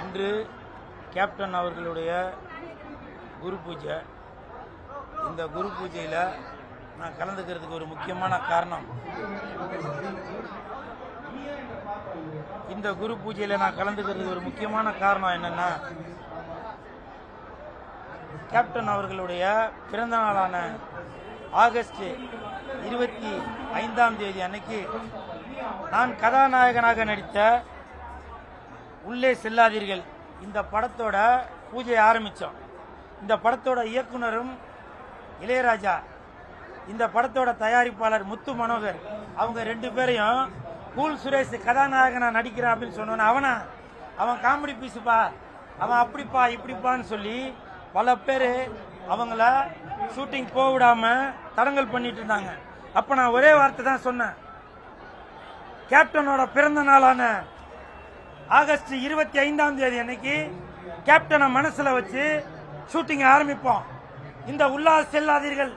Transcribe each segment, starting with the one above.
இன்று கேப்டன் அவர்களுடைய குரு பூஜை. இந்த குரு பூஜையில் நான் கலந்துக்கிறதுக்கு ஒரு முக்கியமான காரணம், இந்த குரு பூஜையில் நான் கலந்துக்கிறதுக்கு ஒரு முக்கியமான காரணம் என்னன்னா, கேப்டன் அவர்களுடைய பிறந்த நாளான ஆகஸ்ட் 25 அன்னைக்கு நான் கதாநாயகனாக நடித்த உள்ளே செல்லாதீர்கள் இந்த படத்தோட பூஜையை ஆரம்பித்தோம். இந்த படத்தோட இயக்குனரும் இளையராஜா, இந்த படத்தோட தயாரிப்பாளர் முத்து மனோகர், அவங்க 2 பேரையும் கூல் சுரேஷ் கதாநாயகனா நடிக்கிறான் அப்படின்னு சொன்னோன்னு, அவன் காமெடி பீஸுப்பா, அவன் அப்படிப்பா இப்படிப்பான்னு சொல்லி பல பேர் அவங்கள ஷூட்டிங் போக விடாம தடங்கல் பண்ணிட்டு இருந்தாங்க. அப்ப நான் ஒரே வார்த்தை தான் சொன்னேன், கேப்டனோட பிறந்த நாளான ஆகஸ்ட் 25 அன்னைக்கு கேப்டனை மனசுல வச்சு ஷூட்டிங் ஆரம்பிப்போம். இந்த உல்லாச செல்லாதீர்கள்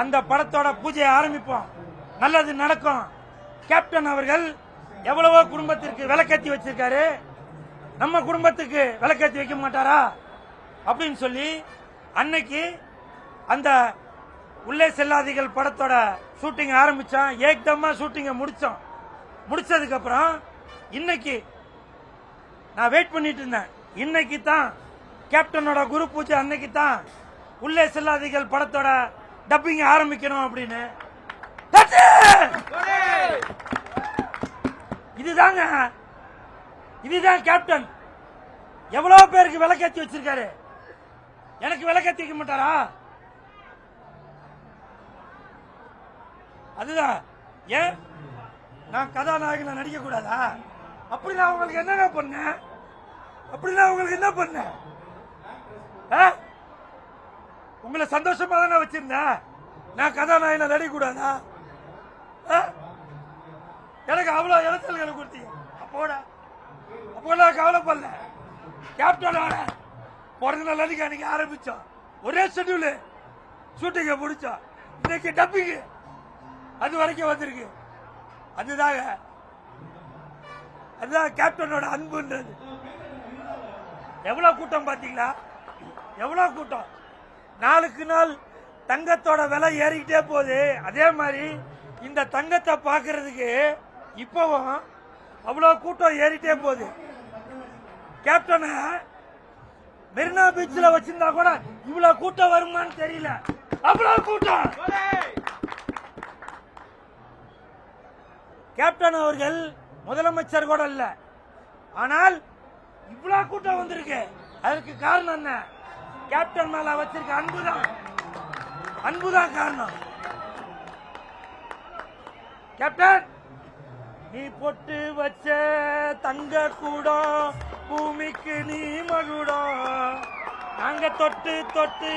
அந்த படத்தோட பூஜையை ஆரம்பிப்போம். நல்லது நடக்கும். கேப்டன் அவர்கள் எவ்வளவோ குடும்பத்திற்கு விளக்கேத்தி வச்சிருக்காரு, நம்ம குடும்பத்துக்கு விளக்கேத்தி வைக்க மாட்டாரா அப்படின்னு சொல்லி அன்னைக்கு அந்த உள்ளே செல்லாதீர்கள் படத்தோட ஷூட்டிங் ஆரம்பிச்சோம். ஏக்தமா ஷூட்டிங்கை முடிச்சோம். முடிச்சதுக்கு அப்புறம் இன்னைக்கு நான் வெயிட் பண்ணிட்டு இருந்தேன். இன்னைக்கு தான் கேப்டனோட குரு பூஜை, அன்னைக்கு தான் உள்ளே செல்லாதீர்கள் படத்தோட டப்பிங் ஆரம்பிக்கணும் அப்படின்னு. இதுதாங்க, இதுதான் கேப்டன். எவ்வளவு பேருக்கு விளக்கேத்தி வச்சிருக்காரு, எனக்கு விளக்கேத்தி வைக்க மாட்டாரா? அதுதான் ஏன் நான் கதாநாயகனை நடிக்க கூடாதா? அப்படி நான் உங்களுக்கு என்னங்க பண்ணேன்? அப்படி நான் உங்களுக்கு என்ன பண்ணேன்? உங்களை சந்தோஷமா தானே வச்சிருந்தேன். நான் கதாநாயகனை நடிக்க கூடாதா? எனக்கு அவ்வளவு இடத்துல கொடுத்தீங்க. அப்போ நான் கவலைப்படல. கேப்டனோட பிறந்த நாள் அன்னைக்கு ஆரம்பிச்சோம். ஒரே ஷெட்யூல் ஷூட்டிங்க முடிச்சோம். இன்னைக்கு டப்பிங் அது வரைக்கும் வந்திருக்கு. அதுதான் கேப்டனோட அன்புன்றது. எவ்வளவு கூட்டம் பாத்தீங்களா? எவ்வளவு கூட்டம்! நாளுக்கு நாள் தங்கத்தோட விலை ஏறிக்கிட்டே போகுது. அதே மாதிரி இந்த தங்கத்தை பாக்குறதுக்கு இப்பவும் அவ்வளவு கூட்டம் ஏறிட்டே போகுது. கேப்டனை மெரினா பீச்சில் வச்சிருந்தா கூட இவ்வளவு கூட்டம் வருமான்னு தெரியல. அவ்வளவு கூட்டம். கேப்டன் அவர்கள் முதலமைச்சர் கூட இல்ல, ஆனால் இவ்வளவு கூட்டம் வந்திருக்கு. அதற்கு காரணம் என்ன? கேப்டன் மேல வச்சிருக்க அன்புதான் காரணம். கேப்டன், நீ பொட்டு வச்ச தங்க கூடம், பூமிக்கு நீ மகுடம், நாங்க தொட்டு தொட்டு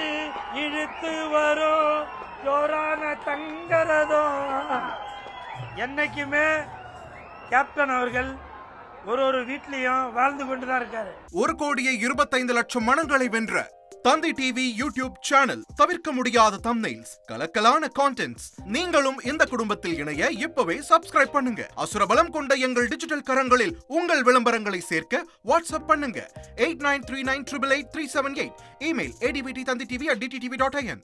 இழுத்து வரும் ஜோரான தங்கரதம். என்னைக்குமே கேப்டன் அவர்கள் ஒரு வீட்லயும் வாழ்ந்து கொண்டுதான் இருக்காரு. 1,25,00,000 மனங்களை வென்ற தந்தி டிவி யூடியூப் சேனல். தவிர்க்க முடியாத தம்ப்நெயில்ஸ், கலக்கலான கான்டென்ட்ஸ். நீங்களும் இந்த குடும்பத்தில் இணைய இப்பவே சப்ஸ்கிரைப் பண்ணுங்க. அசுரபலம் கொண்ட எங்கள் டிஜிட்டல் கரங்களில் உங்கள் விளம்பரங்களை சேர்க்க வாட்ஸ்அப் பண்ணுங்க. 8939888378. Email advttanditv@dttv.in.